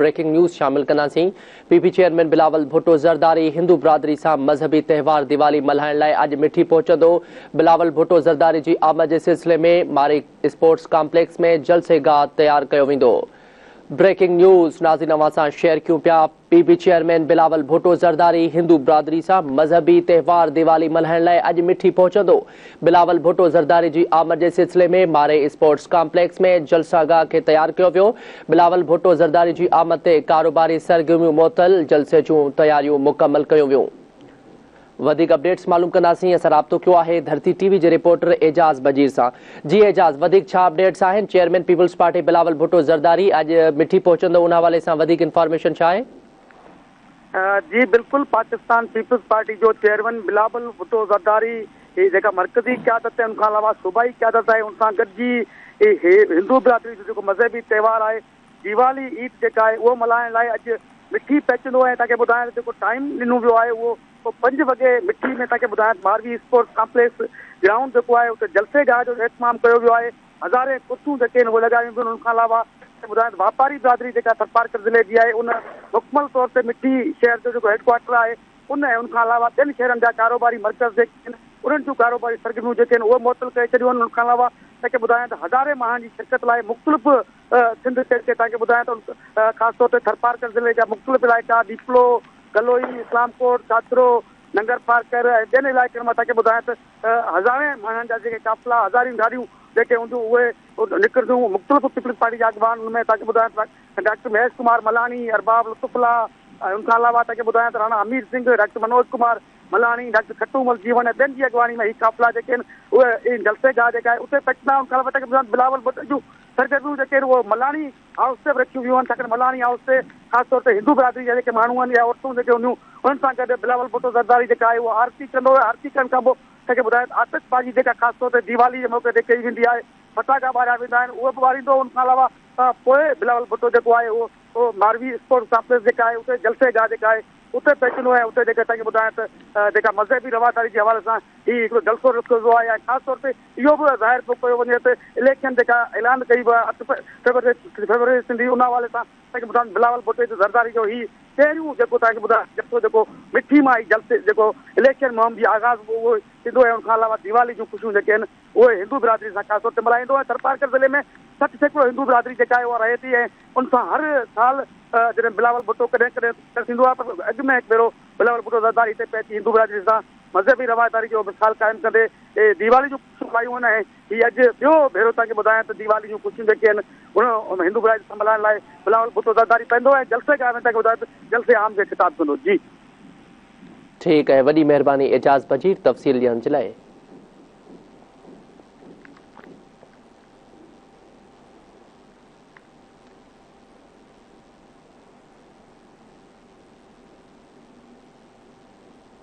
Breaking news शामिल कंदासीं। PP chairman Bilawal Bhutto Zardari Hindu बिरादरी सां मज़हबी त्यौहार दिवाली मल्हाइण लाइ अॼु मिठी पहुचंदो। बिलावल भुट्टो ज़रदारी जी आमद जे सिलसिले में मारी स्पोर्ट्स कॉम्प्लेक्स में जलसेगाह तैयार कयो वेंदो। ब्रेकिंग न्यूज़ नाज़रीन अवां सां शेयर कयूं पिया। पीपी चेयरमैन बिलावल भुट्टो ज़रदारी हिंदू बिरादरी सां मज़हबी त्यौहार दिवाली मल्हाइण लाइ अॼु मिठी पहुचंदो। बिलावल भुट्टो ज़रदारी जी आमद जे सिलसिले में मारे स्पोर्ट्स कॉम्प्लेक्स में जलसागाह खे तैयार कयो वियो। बिलावल भुट्टो ज़रदारी जी आमद ते कारोबारी सरगर्मियूं मुअतल, जलसे जूं तैयारियूं मुकमल कयूं वियूं। वधिक अपडेट्स मालूम कंदासीं। असां राब्तो कयो आहे धरती टीवी जे रिपोर्टर एजाज़ बजीर सां। जी एजाज़, वधिक छा अपडेट्स आहिनि? Chairman People's Party Bilawal Bhutto Zardari अॼु मिठी पहुचंदो, उन हवाले सां वधिक इंफॉर्मेशन छा आहे? जी बिल्कुल, पाकिस्तान पीपल्स पार्टी जो चेयरमैन बिलावल भुट्टो ज़रदारी जेका मरकज़ी क़यादत है, उनखां अलावा सूबाई क़यादत आहे, उनसां गॾिजी हिंदू बिरादरी जो जेको मज़हबी त्योहार आहे दीवाली ईद जेका आहे उहो मल्हाइण लाइ अॼु मिठी पहुचंदो आहे। तव्हांखे ॿुधाइण जेको टाइम ॾिनो वियो आहे उहो 5 वॻे मिठी में तव्हांखे ॿुधायां मारवी स्पोर्ट्स कॉम्प्लेक्स ग्राउंड जेको आहे उते जलसेगाह जो एहतमाम कयो वियो आहे। हज़ारे कुर्सियूं जेके आहिनि उहे लॻायूं वेंदियूं। उनखां अलावा ॿुधायां वापारी बिरादरी जेका थरपारकर ज़िले जी आहे उन मुकमल तौर ते मिठी शहर जो जेको हेडक्वार्टर आहे उनखां अलावा 2 शहरनि जा कारोबारी मर्कज़ जेके आहिनि उन्हनि जूं कारोबारी सरगर्मियूं जेके आहिनि उहे मुअतल करे छॾियूं आहिनि। उनखां अलावा तव्हांखे ॿुधायां त हज़ारे माण्हुनि जी शिरकत लाइ मुख़्तलिफ़ सिंध शहर खे तव्हांखे ॿुधायां त ख़ासि तौर ते थरपारकर ज़िले जा मुख़्तलिफ़ इलाइक़ा दीपलो, गलोई, इस्लामकोट, चातरो, नंगर पार्कर ऐं ॿियनि इलाइक़नि मां तव्हांखे ॿुधायां त हज़ारे माण्हुनि जा जेके काफ़िला हज़ारियूं गाॾियूं जेके हूंदियूं उहे निकिरंदियूं। मुख़्तलिफ़ पीपल्स पार्टी जा अॻवान उनमें तव्हांखे ॿुधायां त डॉक्टर महेश कुमार मलानी, अरबाब लुत्फ़ुल्ला, उनखां अलावा तव्हांखे ॿुधायां त राणा अमीर सिंह, डॉक्टर मनोज कुमार मलानी, डॉक्टर खट्टूमल जीवन ऐं ॿियनि जी अॻवानी में ही काफ़िला जेके आहिनि उहे जलसेगाह जेका आहे उते पहुचंदा। उनखां अलावा तव्हांखे ॿुधायां बिलावल भुट्टो जूं सरगर्मियूं जेके आहिनि उहे मलानी हाउस ते बि रखियूं वियूं आहिनि। छाकाणि मलानी हाउस ते ख़ासि तौर ते हिंदू बिरादरी जा जेके माण्हू आहिनि या औरतूं जेके हूंदियूं उन्हनि सां गॾु बिलावल भुट्टो ज़रदारी जेका आहे उहा आरती कंदो। आरती करण खां पोइ तव्हांखे ॿुधायां आतिशबाज़ी जेका ख़ासि तौर ते दीवाली जे मौक़े ते कई वेंदी आहे, फटाका ॿारिया वेंदा आहिनि, उहे बि ॿारींदो। उनखां अलावा पोइ बिलावल भुट्टो जेको आहे उहो मारवी स्पोर्ट्स कॉम्प्लेक्स जेका आहे उते जलसेगाह जेका आहे उते पहुचंदो आहे। उते जेके तव्हांखे ॿुधायां त जेका मज़हबी रवादारी जे हवाले सां हीउ हिकिड़ो जलसो रखियो वियो आहे। ऐं ख़ासि तौर ते इहो बि ज़ाहिर थो कयो वञे त इलेक्शन जेका ऐलान कई वई आहे 8 फरवरी थींदी, उन हवाले सां तव्हांखे ॿुधायां बिलावल भुट्टो ज़रदारी जो ही पहिरियों जेको तव्हांखे ॿुधायां जथो जेको मिठी मां ई जलसे जेको इलेक्शन मुहिम जी आगाज़ उहो थींदो आहे। उनखां अलावा दीवाली जूं ख़ुशियूं जेके आहिनि उहे हिंदू बिरादरी सां ख़ासि तौर ते मल्हाईंदो आहे। थरपारकर ज़िले में 60% हिंदू बिरादरी जेका आहे उहा रहे थी ऐं उन सां हर साल जॾहिं बिलावल भुट्टो कॾहिं कॾहिं थींदो आहे पर अॻु में हिकु भेरो बिलावल भुट्टो ज़रदारी हिते पए थी हिंदू बिरादरी सां मज़हबी रवादारी जो मिसाल क़ाइमु कंदे दीवाली जूं ख़ुशियूं लायूं आहिनि। ऐं हीअ अॼु ॿियो भेरो तव्हांखे ॿुधायां त दीवाली जूं ख़ुशियूं जेके आहिनि उन हिंदू बिरादरी सां मल्हाइण लाइ बिलावल भुट्टो ज़रदारी पवंदो ऐं जलसेगाह में तव्हांखे ॿुधायां त जलसे आम खे ख़िताब कंदो। जी ठीकु आहे, वॾी महिरबानी एजाज़ बजीर तफ़सील ॾियण जे लाइ।